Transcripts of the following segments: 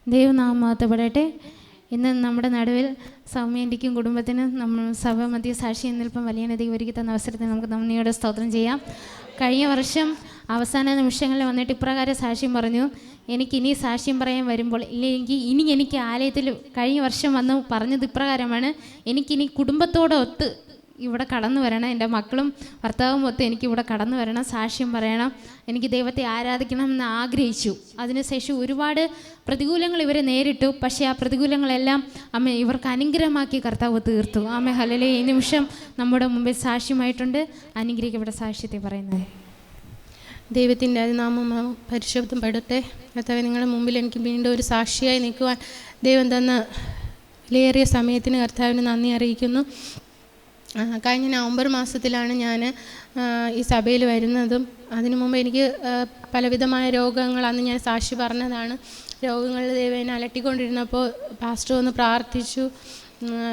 ദൈവനാമം മഹത്വപ്പെടട്ടെ. ഇന്ന് നമ്മുടെ നടുവിൽ സൗമ്യൻ്റെക്കും കുടുംബത്തിനും നമ്മൾ സഭ മധ്യ സാക്ഷി എന്നിൽപ്പം വലിയ നദി ഒരുക്കി തന്ന അവസരത്തിൽ നമുക്ക് നന്ദിയോടെ സ്തോത്രം ചെയ്യാം. കഴിഞ്ഞ വർഷം അവസാന നിമിഷങ്ങളിൽ വന്നിട്ട് ഇപ്രകാരം സാക്ഷ്യം പറഞ്ഞു, എനിക്കിനി സാക്ഷ്യം പറയാൻ വരുമ്പോൾ ഇനി എനിക്ക് ആലയത്തിൽ കഴിഞ്ഞ വർഷം വന്ന് പറഞ്ഞത് ഇപ്രകാരമാണ്, എനിക്കിനി കുടുംബത്തോടൊത്ത് ഇവിടെ കടന്നു വരണം, എൻ്റെ മക്കളും ഭർത്താവും ഒത്ത് എനിക്കിവിടെ കടന്നു വരണം, സാക്ഷ്യം പറയണം, എനിക്ക് ദൈവത്തെ ആരാധിക്കണം എന്ന് ആഗ്രഹിച്ചു. അതിനുശേഷം ഒരുപാട് പ്രതികൂലങ്ങൾ ഇവരെ നേരിട്ടു. പക്ഷേ ആ പ്രതികൂലങ്ങളെല്ലാം അമ്മ ഇവർക്ക് അനുഗ്രഹമാക്കി കർത്താവ് തീർത്തു. ആമേ ഹല്ലേലൂയ. ഈ നിമിഷം നമ്മുടെ മുമ്പിൽ സാക്ഷ്യമായിട്ടുണ്ട്. അനുഗ്രഹിക്കപ്പെട്ട സാക്ഷ്യത്തെ പറയുന്നത് ദൈവത്തിൻ്റെ നാമം പരിശുദ്ധപ്പെടട്ടെ. കർത്താവേ, നിങ്ങളുടെ മുമ്പിൽ എനിക്ക് വീണ്ടും ഒരു സാക്ഷിയായി നിൽക്കുവാൻ ദൈവം തന്ന വിലയേറിയ സമയത്തിന് കർത്താവിന് നന്ദി അറിയിക്കുന്നു. കഴിഞ്ഞ നവംബർ മാസത്തിലാണ് ഞാൻ ഈ സഭയിൽ വരുന്നതും. അതിനു മുമ്പ് എനിക്ക് പലവിധമായ രോഗങ്ങൾ, അന്ന് ഞാൻ സാക്ഷി പറഞ്ഞതാണ്, രോഗങ്ങളിൽ ദൈവം എന്നെ അലട്ടിക്കൊണ്ടിരുന്നപ്പോൾ പാസ്റ്റർ ഒന്ന് പ്രാർത്ഥിച്ചു.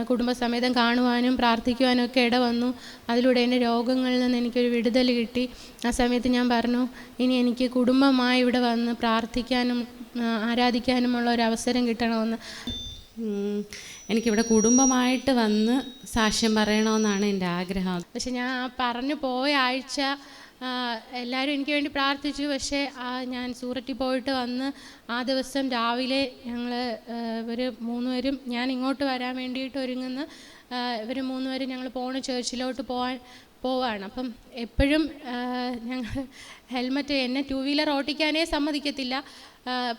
കുടുംബസമേതം കാണുവാനും പ്രാർത്ഥിക്കുവാനും ഒക്കെ ഇട വന്നു. അതിലൂടെ എൻ്റെ രോഗങ്ങളിൽ നിന്ന് എനിക്കൊരു വിടുതൽ കിട്ടി. ആ സമയത്ത് ഞാൻ പറഞ്ഞു, ഇനി എനിക്ക് കുടുംബമായി ഇവിടെ വന്ന് പ്രാർത്ഥിക്കാനും ആരാധിക്കാനുമുള്ള ഒരു അവസരം കിട്ടണമെന്ന്. എനിക്കിവിടെ കുടുംബമായിട്ട് വന്ന് സാക്ഷ്യം പറയണമെന്നാണ് എൻ്റെ ആഗ്രഹം. പക്ഷെ ഞാൻ പറഞ്ഞു പോയ ആഴ്ച എല്ലാവരും എനിക്ക് വേണ്ടി പ്രാർത്ഥിച്ചു. പക്ഷേ ഞാൻ സൂററ്റിൽ പോയിട്ട് വന്ന് ആ ദിവസം രാവിലെ ഞങ്ങൾ ഇവർ മൂന്നുപേരും, ഞാൻ ഇങ്ങോട്ട് വരാൻ വേണ്ടിയിട്ട് ഒരുങ്ങുന്ന ഇവർ മൂന്നുപേരും ഞങ്ങൾ പോണ ചേർച്ചിലോട്ട് പോവാണ്. അപ്പം എപ്പോഴും ഞങ്ങൾ ഹെൽമറ്റ്, എന്നെ 2 വീലർ ഓട്ടിക്കാനേ സമ്മതിക്കത്തില്ല.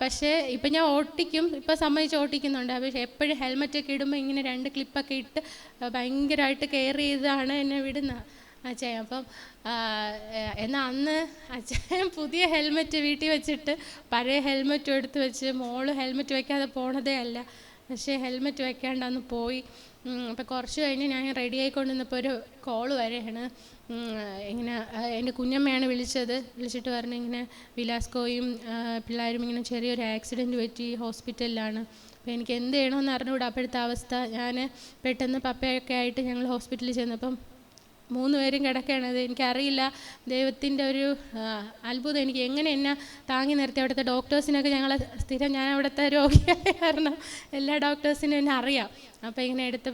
പക്ഷേ ഇപ്പം ഞാൻ ഓട്ടിക്കും, ഇപ്പം സമ്മതിച്ച് ഓട്ടിക്കുന്നുണ്ട്. പക്ഷേ എപ്പോഴും ഹെൽമറ്റൊക്കെ ഇടുമ്പോൾ ഇങ്ങനെ 2 ക്ലിപ്പൊക്കെ ഇട്ട് ഭയങ്കരമായിട്ട് കെയർ ചെയ്താണ് എന്നെ വിടുന്നത് അച്ഛൻ. അപ്പം എന്നാൽ അന്ന് അച്ഛൻ പുതിയ ഹെൽമെറ്റ് വീട്ടിൽ വെച്ചിട്ട് പഴയ ഹെൽമെറ്റും എടുത്ത് വെച്ച്, മോള് ഹെൽമെറ്റ് വയ്ക്കാതെ പോണതേ അല്ല, പക്ഷേ ഹെൽമെറ്റ് വയ്ക്കാണ്ട് അന്ന് പോയി. അപ്പോൾ കുറച്ച് കഴിഞ്ഞ് ഞാൻ റെഡി ആയിക്കൊണ്ടിരുന്നപ്പോൾ ഒരു കോള് വരെയാണ്. ഇങ്ങനെ എൻ്റെ കുഞ്ഞമ്മയാണ് വിളിച്ചിട്ട് പറഞ്ഞു, ഇങ്ങനെ വിലാസ്കോയും പിള്ളേരും ഇങ്ങനെ ചെറിയൊരു ആക്സിഡൻറ്റ് പറ്റി ഹോസ്പിറ്റലിലാണ്. അപ്പോൾ എനിക്ക് എന്ത് ചെയ്യണമെന്ന് അറിഞ്ഞുകൂടാ അപ്പോഴത്തെ അവസ്ഥ. ഞാൻ പെട്ടെന്ന് പപ്പയൊക്കെ ആയിട്ട് ഞങ്ങൾ ഹോസ്പിറ്റലിൽ ചെന്നപ്പം 3 പേരും കിടക്കുകയാണ്. അത് എനിക്കറിയില്ല, ദൈവത്തിൻ്റെ ഒരു അത്ഭുതം. എനിക്ക് എങ്ങനെ എന്നെ താങ്ങി നിർത്തി. അവിടുത്തെ ഡോക്ടേഴ്സിനൊക്കെ ഞാൻ അവിടുത്തെ രോഗിയായ കാരണം എല്ലാ ഡോക്ടേഴ്സിനും എന്നെ അറിയാം. അപ്പോൾ ഇങ്ങനെ എടുത്ത്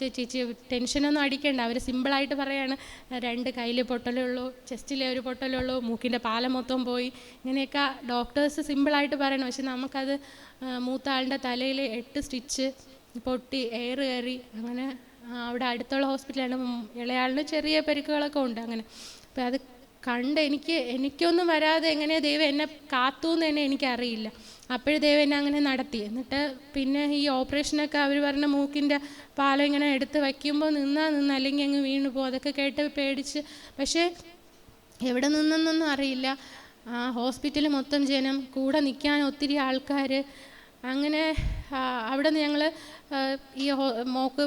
ചേച്ചി ടെൻഷനൊന്നും അടിക്കേണ്ട, അവർ സിമ്പിളായിട്ട് പറയാണ്, 2 കയ്യിൽ പൊട്ടലേ ഉള്ളൂ, ചെസ്റ്റിലെ ഒരു പൊട്ടലേ ഉള്ളൂ, മൂക്കിൻ്റെ പാല മൊത്തം പോയി, ഇങ്ങനെയൊക്കെ ഡോക്ടേഴ്സ് സിമ്പിളായിട്ട് പറയണം. പക്ഷെ നമുക്കത് മൂത്ത ആളുടെ തലയിൽ 8 സ്റ്റിച്ച് പൊട്ടി, എയർ കയറി, അങ്ങനെ അവിടെ അടുത്തുള്ള ഹോസ്പിറ്റലാണ്. ഇളയാളിന് ചെറിയ പരിക്കുകളൊക്കെ ഉണ്ട്. അങ്ങനെ അപ്പോൾ അത് കണ്ട് എനിക്കൊന്നും വരാതെ എങ്ങനെ ദൈവം എന്നെ കാത്തു എന്ന് തന്നെ എനിക്കറിയില്ല. അപ്പോഴും ദൈവം എന്നെ അങ്ങനെ നടത്തി. എന്നിട്ട് പിന്നെ ഈ ഓപ്പറേഷനൊക്കെ അവർ പറഞ്ഞ മൂക്കിൻ്റെ പാലം ഇങ്ങനെ എടുത്ത് വയ്ക്കുമ്പോൾ നിന്നാൽ അല്ലെങ്കിൽ അങ്ങ് വീണു പോകും. അതൊക്കെ കേട്ട് പേടിച്ച്, പക്ഷേ എവിടെ നിന്നെന്നൊന്നും അറിയില്ല. ഹോസ്പിറ്റൽ മൊത്തം ജനം, കൂടെ നിൽക്കാൻ ഒത്തിരി ആൾക്കാർ. അങ്ങനെ അവിടെ നിന്ന് ഞങ്ങൾ ഈ മോക്ക്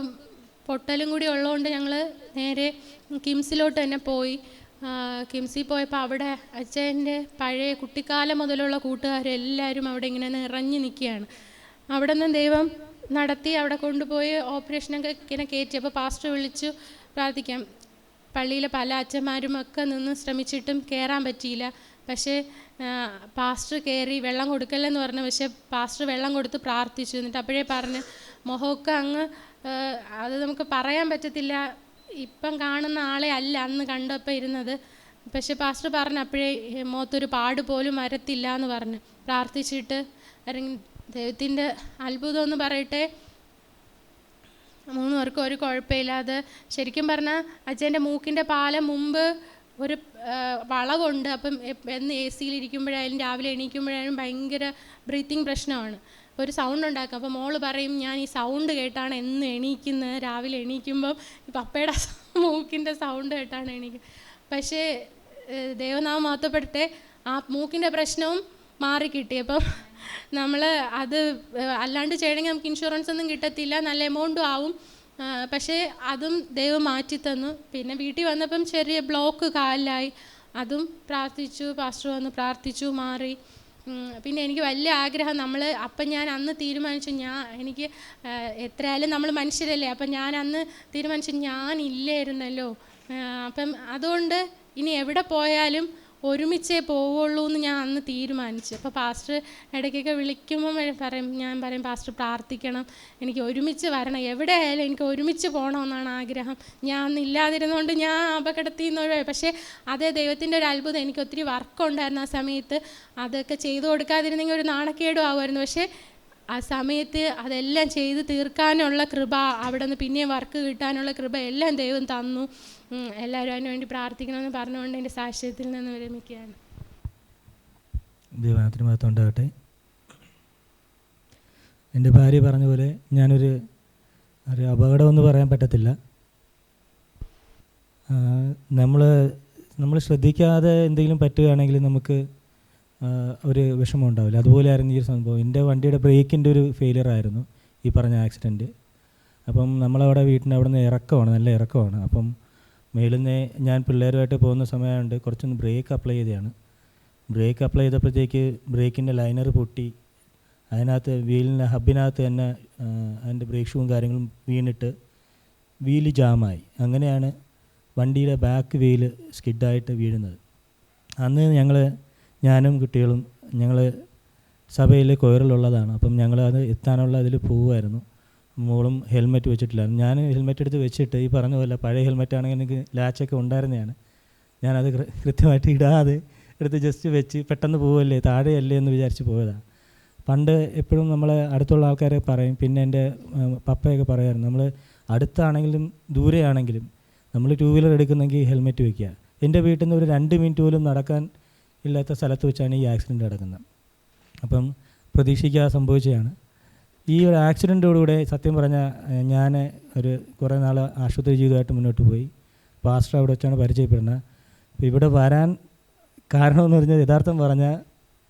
പൊട്ടലും കൂടി ഉള്ളതുകൊണ്ട് ഞങ്ങൾ നേരെ കിംസിലോട്ട് തന്നെ പോയി. കിംസിൽ പോയപ്പോൾ അവിടെ അച്ഛൻ്റെ പഴയ കുട്ടിക്കാലം മുതലുള്ള കൂട്ടുകാരെല്ലാവരും അവിടെ ഇങ്ങനെ നിറഞ്ഞു നിൽക്കുകയാണ്. അവിടെ നിന്ന് ദൈവം നടത്തി അവിടെ കൊണ്ടുപോയി ഓപ്പറേഷനൊക്കെ ഇങ്ങനെ കയറ്റി. അപ്പോൾ പാസ്റ്റർ വിളിച്ചു പ്രാർത്ഥിക്കാം. പള്ളിയിലെ പല അച്ഛന്മാരും ഒക്കെ നിന്ന് ശ്രമിച്ചിട്ടും കയറാൻ പറ്റിയില്ല. പക്ഷേ പാസ്റ്റർ കയറി വെള്ളം കൊടുക്കല്ലെന്ന് പറഞ്ഞു. പക്ഷേ പാസ്റ്റർ വെള്ളം കൊടുത്ത് പ്രാർത്ഥിച്ചു. എന്നിട്ട് അപ്പോഴേ പറഞ്ഞ്, മുഖമൊക്കെ അങ്ങ് അത് നമുക്ക് പറയാൻ പറ്റത്തില്ല, ഇപ്പം കാണുന്ന ആളെ അല്ല അന്ന് കണ്ടപ്പോൾ ഇരുന്നത്. പക്ഷെ പാസ്റ്റർ പറഞ്ഞു അപ്പോഴേ മുഖത്തൊരു പാട് പോലും വരത്തില്ല എന്ന് പറഞ്ഞു. പ്രാർത്ഥിച്ചിട്ട് ഇറങ്ങി. ദൈവത്തിൻ്റെ അത്ഭുതം എന്ന് പറയട്ടെ, 3 പേർക്കും ഒരു കുഴപ്പമില്ലാതെ. ശരിക്കും പറഞ്ഞാൽ അച്ഛൻ്റെ മൂക്കിൻ്റെ പാലം മുമ്പ് ഒരു വളവുണ്ട്. അപ്പം എന്ന് AC യിലിരിക്കുമ്പോഴായാലും രാവിലെ എണീക്കുമ്പോഴായാലും ഭയങ്കര ബ്രീത്തിങ് പ്രശ്നമാണ്, ഒരു സൗണ്ട് ഉണ്ടാക്കും. അപ്പോൾ മോള് പറയും, ഞാൻ ഈ സൗണ്ട് കേട്ടാണ് എന്നും എണീക്കുന്നത്, രാവിലെ എണീക്കുമ്പം പപ്പയുടെ മൂക്കിൻ്റെ സൗണ്ട് കേട്ടാണ് എണീക്കുന്നത്. പക്ഷേ ദൈവനാമം മഹത്വപ്പെടട്ടെ, ആ മൂക്കിൻ്റെ പ്രശ്നവും മാറിക്കിട്ടി. അപ്പം നമ്മൾ അത് അല്ലാണ്ട് ചെയ്യണമെങ്കിൽ നമുക്ക് ഇൻഷുറൻസ് ഒന്നും കിട്ടത്തില്ല, നല്ല എമൗണ്ടും ആവും. പക്ഷേ അതും ദൈവം മാറ്റിത്തന്നു. പിന്നെ വീട്ടിൽ വന്നപ്പം ചെറിയ ബ്ലോക്ക് കാലിലായി, അതും പ്രാർത്ഥിച്ചു, പാസ്റ്റർ വന്ന് പ്രാർത്ഥിച്ചു, മാറി. പിന്നെ എനിക്ക് വലിയ ആഗ്രഹം, അപ്പം ഞാൻ അന്ന് തീരുമാനിച്ചു, എനിക്ക് എത്രയായാലും നമ്മൾ മനുഷ്യരല്ലേ, അപ്പം ഞാൻ അന്ന് തീരുമാനിച്ചു ഞാനില്ലായിരുന്നല്ലോ. അപ്പം അതുകൊണ്ട് ഇനി എവിടെ പോയാലും ഒരുമിച്ചേ പോവുള്ളൂ എന്ന് ഞാൻ അന്ന് തീരുമാനിച്ചു. അപ്പോൾ പാസ്റ്റർ ഇടയ്ക്കൊക്കെ വിളിക്കുമ്പോൾ ഞാൻ പറയും പാസ്റ്റർ പ്രാർത്ഥിക്കണം, എനിക്ക് ഒരുമിച്ച് വരണം, എവിടെ ആയാലും എനിക്ക് ഒരുമിച്ച് പോകണമെന്നാണ് ആഗ്രഹം. ഞാൻ അന്ന് ഇല്ലാതിരുന്നുകൊണ്ട് ഞാൻ അപകടത്തിൽ നിന്ന് ഒഴിവായി. പക്ഷേ അതേ ദൈവത്തിൻ്റെ ഒരു അത്ഭുതം, എനിക്ക് ഒത്തിരി വർക്കുണ്ടായിരുന്നു ആ സമയത്ത്. അതൊക്കെ ചെയ്തു കൊടുക്കാതിരുന്നെങ്കിൽ ഒരു നാണക്കേടും ആകുമായിരുന്നു. പക്ഷേ ആ സമയത്ത് അതെല്ലാം ചെയ്ത് തീർക്കാനുള്ള കൃപ, അവിടെ നിന്ന് പിന്നെയും വർക്ക് കിട്ടാനുള്ള കൃപ എല്ലാം ദൈവം തന്നു. എല്ലാവരും അതിന് വേണ്ടി പ്രാർത്ഥിക്കണമെന്ന് പറഞ്ഞുകൊണ്ട് എൻ്റെ സാക്ഷ്യത്തിൽ നിന്ന് വിരമിക്കുകയാണ്. ദൈവത്തിന് മഹത്വം ഉണ്ടാകട്ടെ. എൻ്റെ ഭാര്യ പറഞ്ഞ പോലെ ഞാനൊരു അപകടമെന്ന് പറയാൻ പറ്റത്തില്ല. നമ്മൾ ശ്രദ്ധിക്കാതെ എന്തെങ്കിലും പറ്റുകയാണെങ്കിൽ നമുക്ക് ഒരു വിഷമം ഉണ്ടാവില്ല. അതുപോലെയായിരുന്നു ഈ ഒരു സംഭവം. എൻ്റെ വണ്ടിയുടെ ബ്രേക്കിൻ്റെ ഒരു ഫെയിലിയർ ആയിരുന്നു ഈ പറഞ്ഞ ആക്സിഡൻറ്റ്. അപ്പം നമ്മളവിടെ വീട്ടിൻ്റെ അവിടെ നിന്ന് ഇറക്കമാണ്, നല്ല ഇറക്കമാണ്. അപ്പം മേളിൽ നിന്ന് ഞാൻ പിള്ളേരുമായിട്ട് പോകുന്ന സമയമുണ്ട്, കുറച്ചൊന്ന് ബ്രേക്ക് അപ്ലൈ ചെയ്തതാണ്. ബ്രേക്ക് അപ്ലൈ ചെയ്തപ്പോഴത്തേക്ക് ബ്രേക്കിൻ്റെ ലൈനർ പൊട്ടി, അതിനകത്ത് വീലിൻ്റെ ഹബിനകത്ത് തന്നെ അതിൻ്റെ ബ്രേക്ക് ഷൂവും കാര്യങ്ങളും വീണിട്ട് വീല് ജാമായി. അങ്ങനെയാണ് വണ്ടിയുടെ ബാക്ക് വീല് സ്കിഡായിട്ട് വീഴുന്നത്. അന്ന് ഞാനും കുട്ടികളും ഞങ്ങൾ സഭയിൽ കൊയറിലുള്ളതാണ്. അപ്പം ഞങ്ങൾ അത് എത്താനുള്ള അതിൽ പോവുമായിരുന്നു. മോളും ഹെൽമെറ്റ് വെച്ചിട്ടില്ലായിരുന്നു. ഞാൻ ഹെൽമെറ്റ് എടുത്ത് വെച്ചിട്ട് ഈ പറഞ്ഞ പോലെ പഴയ ഹെൽമെറ്റാണെങ്കിൽ എനിക്ക് ലാച്ചൊക്കെ ഉണ്ടായിരുന്നതാണ്. ഞാനത് കൃത്യമായിട്ട് ഇടാതെ എടുത്ത് ജസ്റ്റ് വെച്ച് പെട്ടെന്ന് പോവല്ലേ താഴെയല്ലേ എന്ന് വിചാരിച്ച് പോയതാണ്. പണ്ട് എപ്പോഴും നമ്മളെ അടുത്തുള്ള ആൾക്കാരെ പറയും, പിന്നെ എൻ്റെ പപ്പയൊക്കെ പറയായിരുന്നു, നമ്മൾ അടുത്താണെങ്കിലും ദൂരെയാണെങ്കിലും നമ്മൾ 2 വീലർ എടുക്കുന്നെങ്കിൽ ഹെൽമെറ്റ് വയ്ക്കുക. എൻ്റെ വീട്ടിൽ നിന്ന് ഒരു 2 മിനിറ്റ് പോലും നടക്കാൻ ഇല്ലാത്ത സ്ഥലത്ത് വെച്ചാണ് ഈ ആക്സിഡൻറ്റ് നടക്കുന്നത്. അപ്പം പ്രതീക്ഷിക്കാതെ സംഭവിച്ചതാണ്. ഈ ഒരു ആക്സിഡൻറ്റോടുകൂടെ സത്യം പറഞ്ഞാൽ ഞാൻ കുറേ നാൾ ആശുപത്രി ജീവിതമായിട്ട് മുന്നോട്ട് പോയി. പാസ്റ്റർ അവിടെ വെച്ചാണ് പരിചയപ്പെടുന്നത്. അപ്പോൾ ഇവിടെ വരാൻ കാരണമെന്ന് പറഞ്ഞാൽ യഥാർത്ഥം പറഞ്ഞാൽ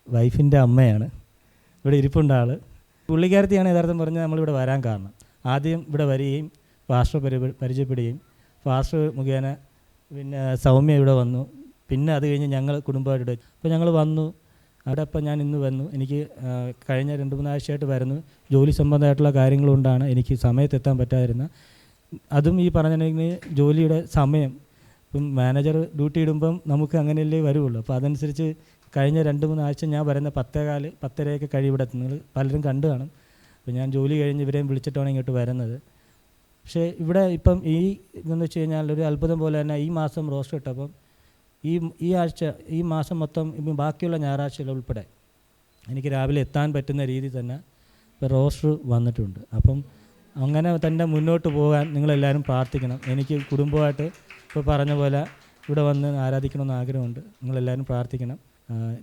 വൈഫിൻ്റെ അമ്മയാണ്. ഇവിടെ ഇരിപ്പുണ്ട് ആൾ. പുള്ളിക്കാരത്തിയാണ് യഥാർത്ഥം പറഞ്ഞാൽ നമ്മളിവിടെ വരാൻ കാരണം. ആദ്യം ഇവിടെ വരികയും പാസ്റ്റർ പരിചയപ്പെടുകയും പാസ്റ്റർ മുഖേന പിന്നെ സൗമ്യ ഇവിടെ വന്നു. പിന്നെ അത് കഴിഞ്ഞ് ഞങ്ങൾ കുടുംബമായിട്ട് അപ്പോൾ ഞങ്ങൾ വന്നു അവിടെ. അപ്പം ഞാൻ ഇന്ന് വന്നു. എനിക്ക് കഴിഞ്ഞ 2-3 ആഴ്ചയായിട്ട് വരുന്നു. ജോലി സംബന്ധമായിട്ടുള്ള കാര്യങ്ങളുകൊണ്ടാണ് എനിക്ക് സമയത്തെത്താൻ പറ്റാതിരുന്നത്. അതും ഈ പറഞ്ഞിട്ടുണ്ടെങ്കിൽ ജോലിയുടെ സമയം, ഇപ്പം മാനേജർ ഡ്യൂട്ടി ഇടുമ്പം നമുക്ക് അങ്ങനെയല്ലേ വരുള്ളൂ. അപ്പോൾ അതനുസരിച്ച് കഴിഞ്ഞ 2-3 ആഴ്ച ഞാൻ വരുന്ന 10:15, 10:30 കഴിയും ഇവിടെ. നിങ്ങൾ പലരും കണ്ടു കാണും. അപ്പോൾ ഞാൻ ജോലി കഴിഞ്ഞ് ഇവരെയും വിളിച്ചിട്ടാണ് ഇങ്ങോട്ട് വരുന്നത്. പക്ഷേ ഇവിടെ ഇപ്പം ഇതെന്ന് വെച്ച് കഴിഞ്ഞാൽ ഒരു അത്ഭുതം പോലെ തന്നെ ഈ മാസം റോസ്റ്റർ ഇട്ടപ്പം ഈ മാസം മൊത്തം ബാക്കിയുള്ള ഞായറാഴ്ചകൾ ഉൾപ്പെടെ എനിക്ക് രാവിലെ എത്താൻ പറ്റുന്ന രീതി തന്നെ ഇപ്പോൾ റോസ്റ്റർ വന്നിട്ടുണ്ട്. അപ്പം അങ്ങനെ തന്നെ മുന്നോട്ട് പോകാൻ നിങ്ങളെല്ലാവരും പ്രാർത്ഥിക്കണം. എനിക്ക് കുടുംബമായിട്ട് ഇപ്പോൾ പറഞ്ഞ പോലെ ഇവിടെ വന്ന് ആരാധിക്കണമെന്ന് ആഗ്രഹമുണ്ട്. നിങ്ങളെല്ലാവരും പ്രാർത്ഥിക്കണം.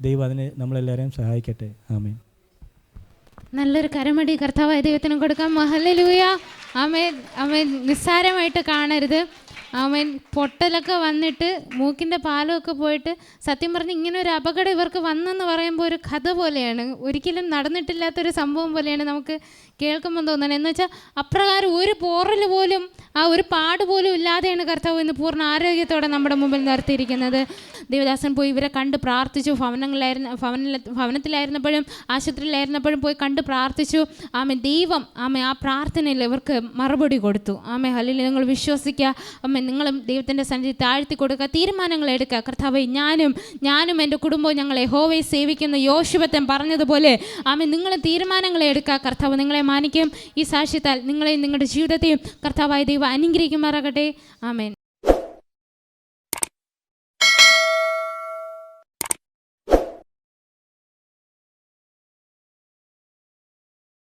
ദൈവം അതിന് നമ്മളെല്ലാവരെയും സഹായിക്കട്ടെ. ആമേൻ. നല്ലൊരു കരമടി കർത്താവായ ദൈവത്തിന് കൊടുക്കാം. ഹല്ലേലൂയ. ആമേൻ. ആമേൻ. നിസ്സാരമായിട്ട് കാണരുത്. ആമേൻ. പൊട്ടലൊക്കെ വന്നിട്ട് മൂക്കിൻ്റെ പാലമൊക്കെ പോയിട്ട് സത്യം പറഞ്ഞ് ഇങ്ങനെ ഒരു അപകടം ഇവർക്ക് വന്നെന്ന് പറയുമ്പോൾ ഒരു കഥ പോലെയാണ്. ഒരിക്കലും നടന്നിട്ടില്ലാത്തൊരു സംഭവം പോലെയാണ് നമുക്ക് കേൾക്കുമ്പോൾ തോന്നണം. എന്ന് വെച്ചാൽ അപ്രകാരം ഒരു പോറൽ പോലും ഒരു പാട് പോലും ഇല്ലാതെയാണ് കർത്താവ് ഇന്ന് പൂർണ്ണ ആരോഗ്യത്തോടെ നമ്മുടെ മുമ്പിൽ നിർത്തിയിരിക്കുന്നത്. ദേവദാസൻ പോയി ഇവരെ കണ്ട് പ്രാർത്ഥിച്ചു. ഭവനത്തിലായിരുന്നപ്പോഴും ആശുപത്രിയിലായിരുന്നപ്പോഴും പോയി കണ്ട് പ്രാർത്ഥിച്ചു. ദൈവം ആ പ്രാർത്ഥനയിൽ ഇവർക്ക് മറുപടി കൊടുത്തു. ഹല്ലേലൂയ. നിങ്ങൾ വിശ്വസിക്കുക. നിങ്ങളും ദൈവത്തിൻ്റെ സന്നിധി താഴ്ത്തി കൊടുക്കുക, തീരുമാനങ്ങൾ എടുക്കുക. കർത്താവേ, ഞാനും എൻ്റെ കുടുംബവും ഞങ്ങൾ യഹോവയെ സേവിക്കുന്ന യോശുവത്തൻ പറഞ്ഞതുപോലെ നിങ്ങൾ തീരുമാനങ്ങൾ എടുക്കുക. കർത്താവ് നിങ്ങളെ മാനിക്കും. ഈ സാക്ഷ്യത്താൽ നിങ്ങളെയും നിങ്ങളുടെ ജീവിതത്തെയും കർത്താവായ ദൈവം അനുഗ്രഹിക്കുമാറാകട്ടെ. ആമേൻ.